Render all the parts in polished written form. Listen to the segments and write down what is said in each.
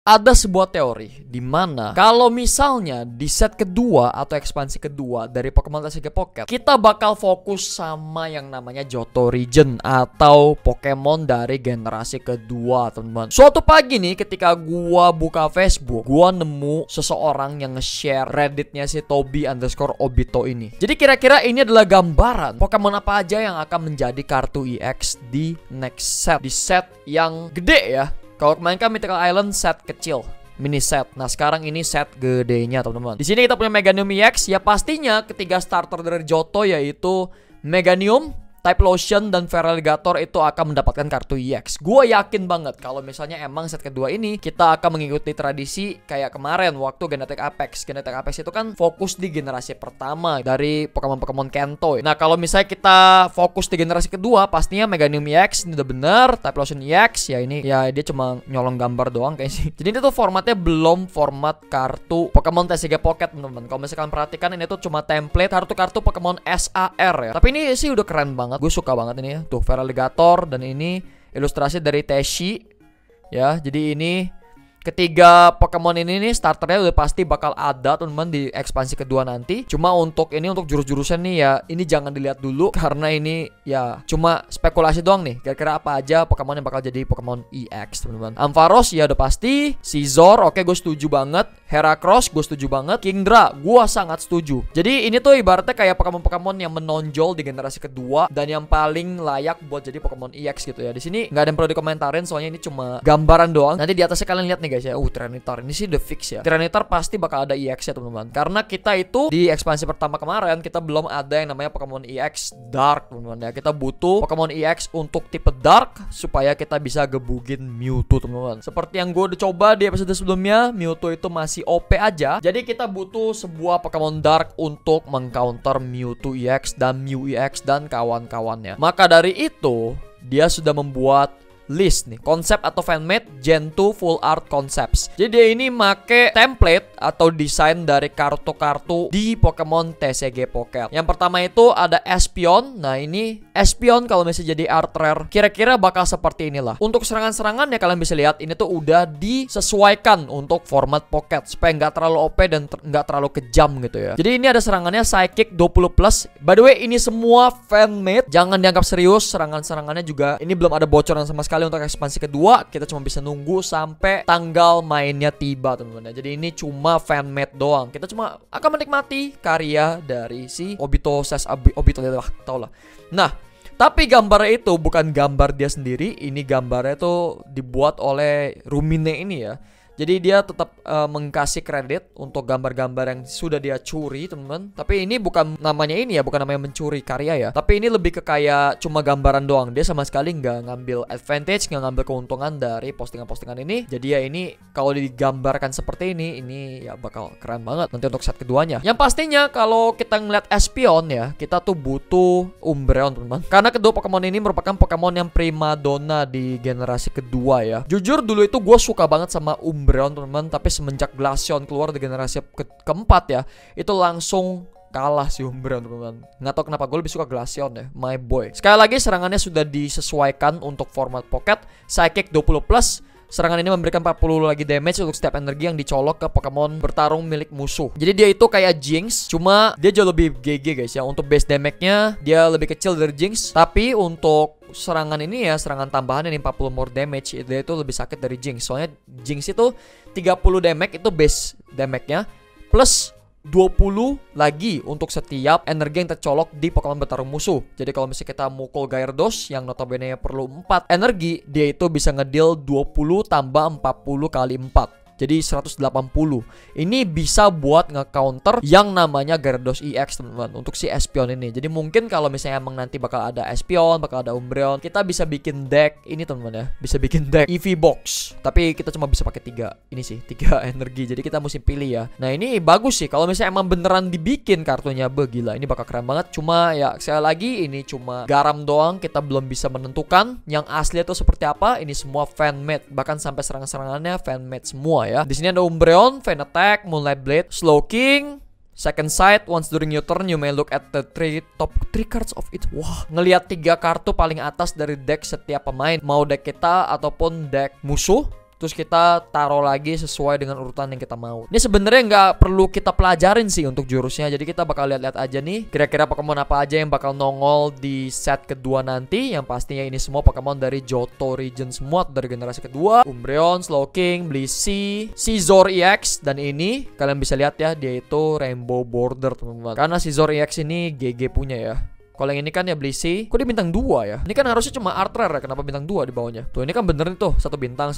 Ada sebuah teori di mana kalau misalnya di set kedua atau ekspansi kedua dari Pokemon TCG Pocket, kita bakal fokus sama yang namanya Johto Region atau Pokemon dari generasi kedua, teman-teman. Suatu pagi nih ketika gua buka Facebook, gua nemu seseorang yang nge-share Redditnya si Toby_Obito ini. Jadi kira-kira ini adalah gambaran Pokemon apa aja yang akan menjadi kartu EX di next set, di set yang gede ya. Kalau kemarin kan Mythical Island set kecil, mini set. Nah sekarang ini set gedenya, teman-teman. Di sini kita punya Meganium EX. Ya pastinya ketiga starter dari Johto yaitu Meganium, Typhlosion, dan Feraligatr itu akan mendapatkan kartu EX. Gue yakin banget kalau misalnya emang set kedua ini kita akan mengikuti tradisi kayak kemarin waktu Genetic Apex. Genetic Apex itu kan fokus di generasi pertama dari Pokemon Kanto. Nah kalau misalnya kita fokus di generasi kedua, pastinya Meganium EX ini udah bener, Typhlosion EX ya ini ya dia cuma nyolong gambar doang kayaknya sih. Jadi ini tuh formatnya belum format kartu Pokemon TCG Pocket, teman-teman. Kalau misalkan perhatikan ini tuh cuma template kartu-kartu Pokemon SAR ya. Tapi ini sih udah keren banget. Gue suka banget ini ya. Tuh Feraligatr, dan ini ilustrasi dari Teshi ya. Jadi ini ketiga Pokemon ini nih starternya udah pasti bakal ada, teman-teman, di ekspansi kedua nanti. Cuma untuk ini, untuk jurus-jurusan nih ya, ini jangan dilihat dulu karena ini ya cuma spekulasi doang nih. Kira-kira apa aja Pokemon yang bakal jadi Pokemon EX, teman-teman. Ampharos ya udah pasti. Scizor, oke gue setuju banget. Heracross gue setuju banget. Kingdra gue sangat setuju. Jadi ini tuh ibaratnya kayak Pokemon-Pokemon yang menonjol di generasi kedua dan yang paling layak buat jadi Pokemon EX gitu ya. Di sini nggak ada yang perlu dikomentarin soalnya ini cuma gambaran doang. Nanti di atasnya kalian lihat nih guys ya. Tyranitar ini sih udah fix ya. Tyranitar pasti bakal ada EX ya, teman-teman. Karena kita itu di ekspansi pertama kemarin kita belum ada yang namanya Pokemon EX Dark, teman-teman ya. Kita butuh Pokemon EX untuk tipe Dark supaya kita bisa gebugin Mewtwo, teman-teman. Seperti yang gue udah coba di episode sebelumnya, Mewtwo itu masih OP aja. Jadi kita butuh sebuah Pokemon Dark untuk mengcounter Mewtwo EX dan Mew EX dan kawan-kawannya. Maka dari itu dia sudah membuat list nih, konsep atau fanmade Gen 2 Full Art Concepts. Jadi dia ini make template atau desain dari kartu-kartu di Pokemon TCG Pocket. Yang pertama itu ada Espeon. Nah ini Espeon kalau misalnya jadi art rare kira-kira bakal seperti inilah. Untuk serangan-serangan ya kalian bisa lihat ini tuh udah disesuaikan untuk format Pocket supaya nggak terlalu OP dan nggak terlalu kejam gitu ya. Jadi ini ada serangannya Psychic 20+. By the way ini semua fanmade, jangan dianggap serius. Serangan-serangannya juga ini belum ada bocoran sama sekali. Untuk ekspansi kedua kita cuma bisa nunggu sampai tanggal mainnya tiba, teman-teman. Jadi ini cuma fanmade doang. Kita cuma akan menikmati karya dari si Obito lah, tau lah. Nah, tapi gambarnya itu bukan gambar dia sendiri. Ini gambarnya itu dibuat oleh Rumine ini ya. Jadi dia tetap mengkasih kredit untuk gambar-gambar yang sudah dia curi, teman-teman. Tapi ini bukan namanya ini ya, bukan namanya mencuri karya ya. Tapi ini lebih ke kayak cuma gambaran doang. Dia sama sekali nggak ngambil advantage, nggak ngambil keuntungan dari postingan-postingan ini. Jadi ya ini kalau digambarkan seperti ini ya bakal keren banget nanti untuk set keduanya. Yang pastinya kalau kita ngeliat Espeon ya, kita tuh butuh Umbreon, teman-teman. Karena kedua Pokemon ini merupakan Pokemon yang primadona di generasi kedua ya. Jujur dulu itu gue suka banget sama Umbreon, teman-teman, tapi semenjak Glaceon keluar di generasi keempat ya, itu langsung kalah si Umbreon, teman-teman. Nggak tahu kenapa gue lebih suka Glaceon ya, my boy. Sekali lagi serangannya sudah disesuaikan untuk format Pocket. Psychic 20+. Serangan ini memberikan 40 lagi damage untuk setiap energi yang dicolok ke Pokemon bertarung milik musuh. Jadi dia itu kayak Jinx, cuma dia jauh lebih GG guys ya. Untuk base damage-nya dia lebih kecil dari Jinx, tapi untuk serangan ini ya, serangan tambahan ini 40 more damage, dia itu lebih sakit dari Jinx. Soalnya Jinx itu 30 damage itu base damage-nya plus 20 lagi untuk setiap energi yang tercolok di Pokemon bertarung musuh. Jadi kalau misalnya kita mukul Gyarados yang notabene perlu 4 energi, dia itu bisa ngedeal 20 tambah 40 kali 4. Jadi 180. Ini bisa buat nge-counter yang namanya Gyarados EX, teman-teman, untuk si Espeon ini. Jadi mungkin kalau misalnya emang nanti bakal ada Espeon, bakal ada Umbreon, kita bisa bikin deck ini, teman-teman ya. Bisa bikin deck EV Box. Tapi kita cuma bisa pakai 3 ini sih, 3 energi. Jadi kita mesti pilih ya. Nah, ini bagus sih kalau misalnya emang beneran dibikin kartunya. Gila, ini bakal keren banget. Cuma ya sekali lagi ini cuma garam doang, kita belum bisa menentukan yang asli itu seperti apa. Ini semua fan-made. Bahkan sampai serangan-serangannya fan-made semua ya. Di sini ada Umbreon, Fan Attack, Moonlight Blade, Slowking, Second Sight. Once during your turn, you may look at the top 3 cards of it. Wah, ngelihat 3 kartu paling atas dari deck setiap pemain, mau deck kita ataupun deck musuh. terus kita taruh lagi sesuai dengan urutan yang kita mau. Ini sebenarnya nggak perlu kita pelajarin sih untuk jurusnya, jadi kita bakal lihat-lihat aja nih kira-kira Pokemon apa aja yang bakal nongol di set kedua nanti. Yang pastinya ini semua Pokemon dari Johto region semua, dari generasi kedua. Umbreon, Slowking, Blissey, Scizor EX, dan ini kalian bisa lihat ya, dia itu Rainbow Border teman-teman, karena Scizor EX ini GG punya ya. Kalau yang ini kan ya Blissey, kok dia bintang 2 ya? Ini kan harusnya cuma art rare ya, kenapa bintang 2 di bawahnya? Tuh ini kan bener nih tuh, satu bintang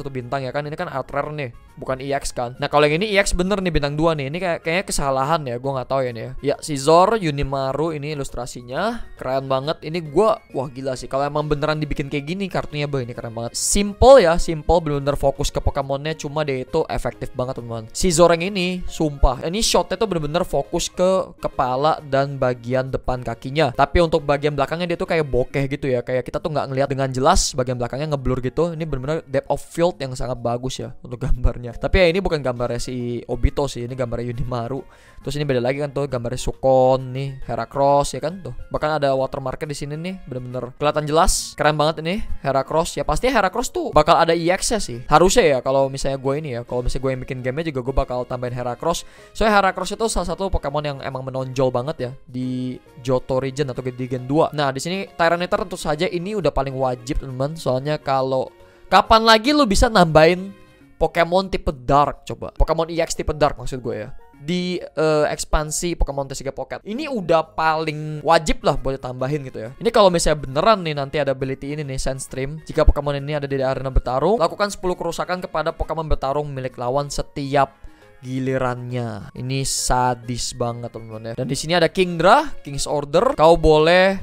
ya kan? Ini kan art rare nih, bukan EX kan? Nah kalau yang ini EX bener nih bintang 2 nih. Ini kayaknya kesalahan ya, gua nggak tahu ya nih ya. Ya Scizor, Unimaru ini ilustrasinya keren banget. Ini gua wah gila sih. Kalau emang beneran dibikin kayak gini kartunya, bah ini keren banget. Simple ya, simple, bener-bener fokus ke Pokemonnya, cuma dia itu efektif banget teman-teman. Scizor yang ini sumpah, ini shotnya tuh bener-bener fokus ke kepala dan bagian depan kakinya. Tapi untuk bagian belakangnya dia tuh kayak bokeh gitu ya, kayak kita tuh nggak ngelihat dengan jelas, bagian belakangnya ngeblur gitu. Ini benar-benar depth of field yang sangat bagus ya untuk gambarnya. Tapi ya ini bukan gambarnya si Obito sih, ini gambarnya Unimaru. Terus ini beda lagi kan tuh gambarnya Sukon nih, Heracross ya kan tuh. Bahkan ada watermarknya di sini nih, bener-bener kelihatan jelas. Keren banget ini Heracross. Ya pastinya Heracross tuh bakal ada EX-nya sih. Harusnya ya kalau misalnya gue ini ya, kalau misalnya gue yang bikin gamenya juga gue bakal tambahin Heracross. Soalnya Heracross itu salah satu Pokemon yang emang menonjol banget ya di Johto region atau di Gen 2. Nah, di sini Tyranitar tentu saja ini udah paling wajib, teman-teman. Soalnya kalau kapan lagi lu bisa nambahin Pokemon tipe Dark coba? Pokemon EX tipe Dark maksud gue ya. Di ekspansi Pokemon TCG Pocket. Ini udah paling wajib lah buat ditambahin gitu ya. Ini kalau misalnya beneran nih nanti ada ability ini nih, Sandstream. Jika Pokemon ini ada di arena bertarung, lakukan 10 kerusakan kepada Pokemon bertarung milik lawan setiap gilirannya. Ini sadis banget teman-teman ya. Dan di sini ada Kingdra, King's Order. Kau boleh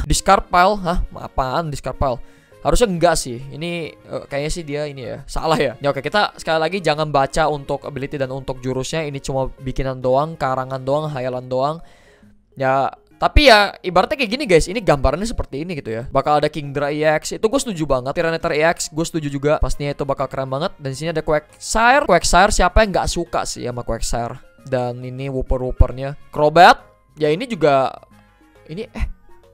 discard pile. Apaan discard pile? Harusnya enggak sih. Ini kayaknya sih dia ini ya. Salah ya. Ya oke, kita sekali lagi jangan baca untuk ability dan untuk jurusnya. Ini cuma bikinan doang, karangan doang, hayalan doang. Ya, tapi ya ibaratnya kayak gini guys. Ini gambarannya seperti ini gitu ya. Bakal ada Kingdra EX. Itu gue setuju banget. Tyranitar EX gue setuju juga. Pastinya itu bakal keren banget. Dan di sini ada Quagsire. Quagsire siapa yang nggak suka sih sama Quagsire? Dan ini Wooper-Woopernya. Crobat. Ya ini juga ini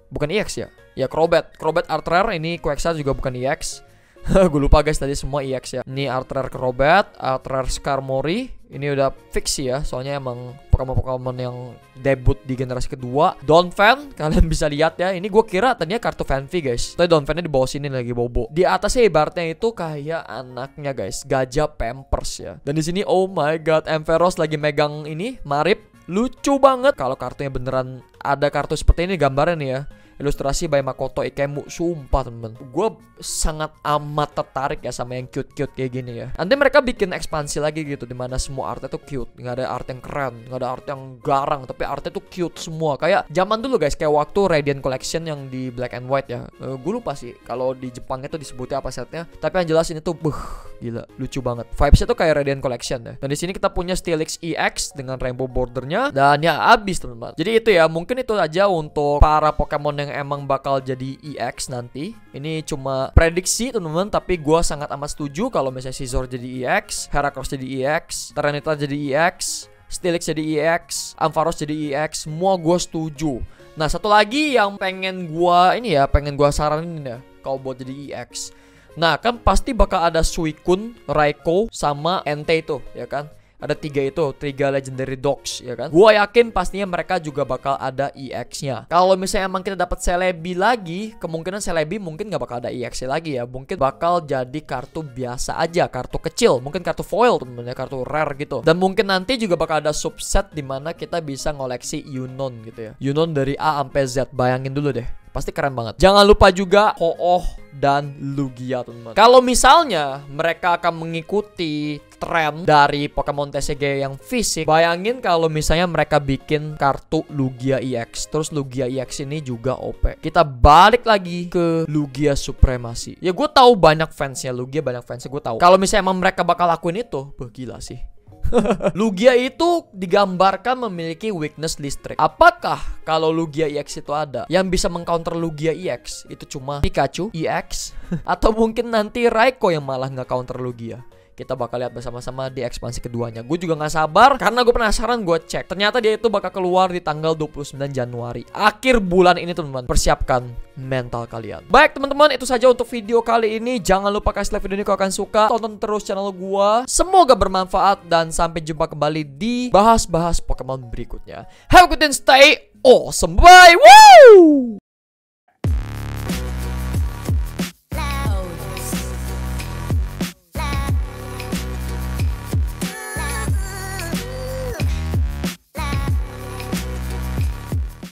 bukan EX ya? Ya Crobat art rare. Ini Quagsire juga bukan EX. Gue lupa guys tadi semua EX ya. Ini art rare Crobat, art rare Skarmory. Ini udah fix sih ya, soalnya emang Pokemon yang debut di generasi kedua. Donphan, kalian bisa lihat ya. Ini gue kira tadinya kartu Fanfi guys. Tapi Donphannya di bawah sini lagi bobo. Di atasnya ibaratnya itu kayak anaknya guys, gajah Pampers ya. Dan di sini oh my god, Ampharos lagi megang ini Marip. Lucu banget. Kalau kartunya beneran ada kartu seperti ini gambarnya nih ya. Ilustrasi by Makoto Ikemu. Sumpah temen, gue sangat amat tertarik ya sama yang cute-cute kayak gini ya. Nanti mereka bikin ekspansi lagi gitu, dimana semua artnya tuh cute. Nggak ada art yang keren, nggak ada art yang garang, tapi artnya tuh cute semua. Kayak zaman dulu guys, kayak waktu Radiant Collection yang di black and white ya. Gue lupa sih kalau di Jepang itu disebutnya apa setnya. Tapi yang jelas ini tuh gila, lucu banget. Vibesnya tuh kayak Radiant Collection ya. Dan di sini kita punya Steelix EX dengan rainbow bordernya. Dan ya abis teman-teman. Jadi itu ya, mungkin itu aja untuk para Pokemon yang emang bakal jadi EX nanti. Ini cuma prediksi teman-teman, tapi gue sangat amat setuju kalau misalnya Scizor jadi EX, Heracross jadi EX, Tyranitar jadi EX, Steelix jadi EX, Ampharos jadi EX, semua gue setuju. Nah satu lagi yang pengen gue saranin ya, kalau buat jadi EX. Nah kan pasti bakal ada Suicune, Raikou, sama Entei tuh ya kan. Ada 3 itu, 3 legendary dogs ya kan. Gua yakin pastinya mereka juga bakal ada EX-nya. Kalau misalnya emang kita dapat Celebi lagi, kemungkinan Celebi mungkin nggak bakal ada EX-nya lagi ya. Mungkin bakal jadi kartu biasa aja, kartu kecil, mungkin kartu foil temen-temen ya, kartu rare gitu. Dan mungkin nanti juga bakal ada subset dimana kita bisa ngoleksi Unown gitu ya. Unown dari A sampai Z, bayangin dulu deh. Pasti keren banget. Jangan lupa juga Ho-Oh dan Lugia teman-teman. Kalau misalnya mereka akan mengikuti tren dari Pokemon TCG yang fisik, bayangin kalau misalnya mereka bikin kartu Lugia EX, terus Lugia EX ini juga OP. Kita balik lagi ke Lugia Supremacy. Ya gue tahu banyak fansnya Lugia, banyak fansnya gue tahu. Kalau misalnya emang mereka bakal lakuin itu, gila sih. Lugia itu digambarkan memiliki weakness listrik. Apakah kalau Lugia EX itu ada yang bisa mengcounter Lugia EX? Itu cuma Pikachu EX atau mungkin nanti Raikou yang malah nge-counter Lugia? kita bakal lihat bersama-sama di ekspansi keduanya. Gue juga gak sabar karena gue penasaran, gue cek. Ternyata dia itu bakal keluar di tanggal 29 Januari. Akhir bulan ini teman-teman. Persiapkan mental kalian. Baik teman-teman, itu saja untuk video kali ini. Jangan lupa kasih like video ini kalau kalian suka. Tonton terus channel gue. Semoga bermanfaat dan sampai jumpa kembali di bahas-bahas Pokemon berikutnya. Have a good day, stay awesome. Bye. Woo!